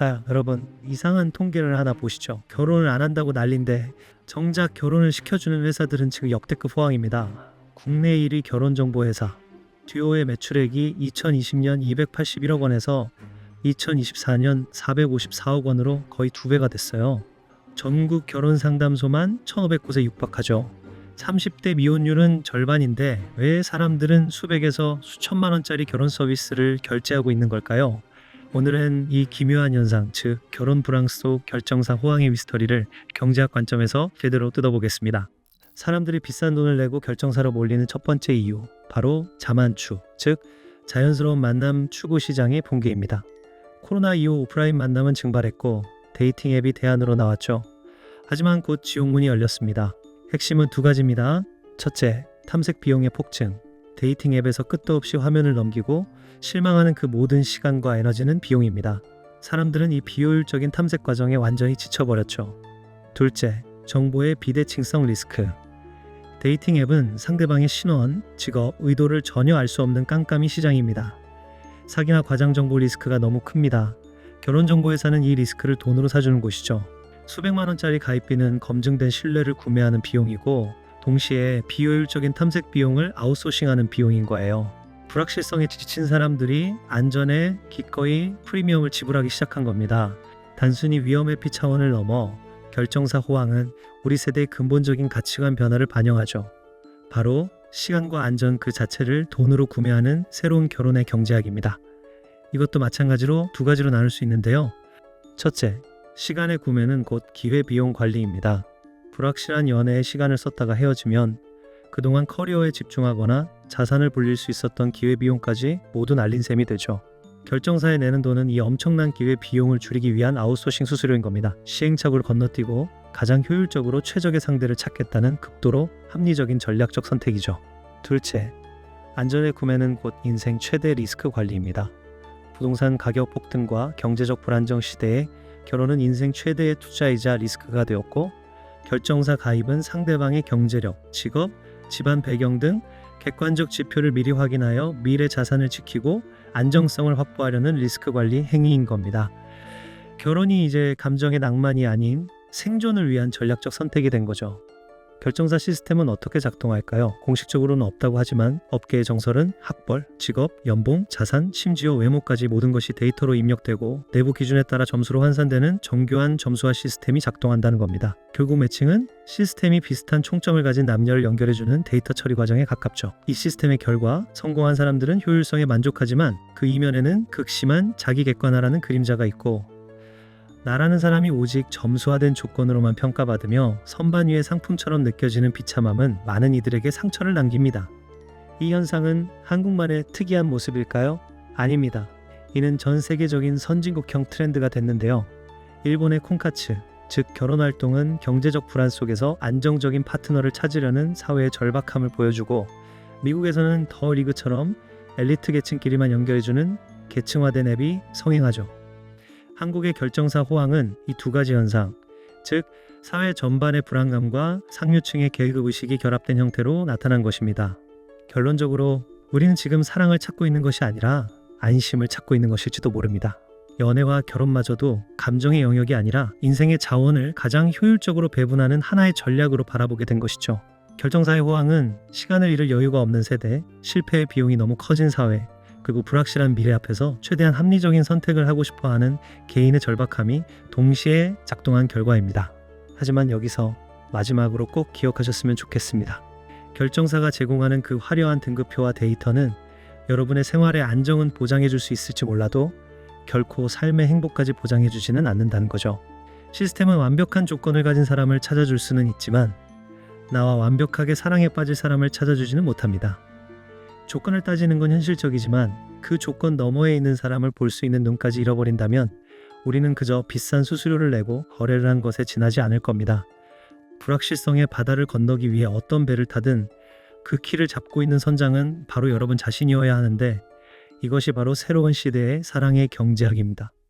자, 여러분, 이상한 통계를 하나 보시죠. 결혼을 안 한다고 난린데 정작 결혼을 시켜주는 회사들은 지금 역대급 호황입니다. 국내 1위 결혼정보회사 듀오의 매출액이 2020년 281억 원에서 2024년 454억 원으로 거의 2배가 됐어요. 전국 결혼상담소만 1,500곳에 육박하죠. 30대 미혼율은 절반인데 왜 사람들은 수백에서 수천만 원짜리 결혼 서비스를 결제하고 있는 걸까요? 오늘은 이 기묘한 현상, 즉 결혼 불황 속 결정사 호황의 미스터리를 경제학 관점에서 제대로 뜯어보겠습니다. 사람들이 비싼 돈을 내고 결정사로 몰리는 첫 번째 이유, 바로 자만추, 즉 자연스러운 만남 추구 시장의 붕괴입니다. 코로나 이후 오프라인 만남은 증발했고 데이팅 앱이 대안으로 나왔죠. 하지만 곧 지옥문이 열렸습니다. 핵심은 두 가지입니다. 첫째, 탐색 비용의 폭증. 데이팅 앱에서 끝도 없이 화면을 넘기고 실망하는 그 모든 시간과 에너지는 비용입니다. 사람들은 이 비효율적인 탐색 과정에 완전히 지쳐버렸죠. 둘째, 정보의 비대칭성 리스크. 데이팅 앱은 상대방의 신원, 직업, 의도를 전혀 알 수 없는 깜깜이 시장입니다. 사기나 과장 정보 리스크가 너무 큽니다. 결혼정보회사는 이 리스크를 돈으로 사주는 곳이죠. 수백만 원짜리 가입비는 검증된 신뢰를 구매하는 비용이고 동시에 비효율적인 탐색 비용을 아웃소싱하는 비용인 거예요. 불확실성에 지친 사람들이 안전에 기꺼이 프리미엄을 지불하기 시작한 겁니다. 단순히 위험 회피 차원을 넘어 결정사 호황은 우리 세대의 근본적인 가치관 변화를 반영하죠. 바로 시간과 안전 그 자체를 돈으로 구매하는 새로운 결혼의 경제학입니다. 이것도 마찬가지로 두 가지로 나눌 수 있는데요. 첫째, 시간의 구매는 곧 기회비용 관리입니다. 불확실한 연애에 시간을 썼다가 헤어지면 그동안 커리어에 집중하거나 자산을 불릴 수 있었던 기회비용까지 모두 날린 셈이 되죠. 결정사에 내는 돈은 이 엄청난 기회비용을 줄이기 위한 아웃소싱 수수료인 겁니다. 시행착오를 건너뛰고 가장 효율적으로 최적의 상대를 찾겠다는 극도로 합리적인 전략적 선택이죠. 둘째, 안전의 구매는 곧 인생 최대 리스크 관리입니다. 부동산 가격 폭등과 경제적 불안정 시대에 결혼은 인생 최대의 투자이자 리스크가 되었고 결정사 가입은 상대방의 경제력, 직업, 집안 배경 등 객관적 지표를 미리 확인하여 미래 자산을 지키고 안정성을 확보하려는 리스크 관리 행위인 겁니다. 결혼이 이제 감정의 낭만이 아닌 생존을 위한 전략적 선택이 된 거죠. 결정사 시스템은 어떻게 작동할까요? 공식적으로는 없다고 하지만 업계의 정설은 학벌, 직업, 연봉, 자산, 심지어 외모까지 모든 것이 데이터로 입력되고 내부 기준에 따라 점수로 환산되는 정교한 점수화 시스템이 작동한다는 겁니다. 결국 매칭은 시스템이 비슷한 총점을 가진 남녀를 연결해주는 데이터 처리 과정에 가깝죠. 이 시스템의 결과 성공한 사람들은 효율성에 만족하지만 그 이면에는 극심한 자기 객관화라는 그림자가 있고 나라는 사람이 오직 점수화된 조건으로만 평가받으며 선반 위의 상품처럼 느껴지는 비참함은 많은 이들에게 상처를 남깁니다. 이 현상은 한국만의 특이한 모습일까요? 아닙니다. 이는 전 세계적인 선진국형 트렌드가 됐는데요. 일본의 콩카츠, 즉 결혼활동은 경제적 불안 속에서 안정적인 파트너를 찾으려는 사회의 절박함을 보여주고 미국에서는 더 리그처럼 엘리트 계층끼리만 연결해주는 계층화된 앱이 성행하죠. 한국의 결정사 호황은 이 두 가지 현상, 즉 사회 전반의 불안감과 상류층의 계급의식이 결합된 형태로 나타난 것입니다. 결론적으로 우리는 지금 사랑을 찾고 있는 것이 아니라 안심을 찾고 있는 것일지도 모릅니다. 연애와 결혼마저도 감정의 영역이 아니라 인생의 자원을 가장 효율적으로 배분하는 하나의 전략으로 바라보게 된 것이죠. 결정사의 호황은 시간을 잃을 여유가 없는 세대, 실패의 비용이 너무 커진 사회, 그리고 불확실한 미래 앞에서 최대한 합리적인 선택을 하고 싶어하는 개인의 절박함이 동시에 작동한 결과입니다. 하지만 여기서 마지막으로 꼭 기억하셨으면 좋겠습니다. 결정사가 제공하는 그 화려한 등급표와 데이터는 여러분의 생활의 안정은 보장해 줄 수 있을지 몰라도 결코 삶의 행복까지 보장해 주지는 않는다는 거죠. 시스템은 완벽한 조건을 가진 사람을 찾아줄 수는 있지만 나와 완벽하게 사랑에 빠질 사람을 찾아주지는 못합니다. 조건을 따지는 건 현실적이지만 그 조건 너머에 있는 사람을 볼 수 있는 눈까지 잃어버린다면 우리는 그저 비싼 수수료를 내고 거래를 한 것에 지나지 않을 겁니다. 불확실성의 바다를 건너기 위해 어떤 배를 타든 그 키를 잡고 있는 선장은 바로 여러분 자신이어야 하는데 이것이 바로 새로운 시대의 사랑의 경제학입니다.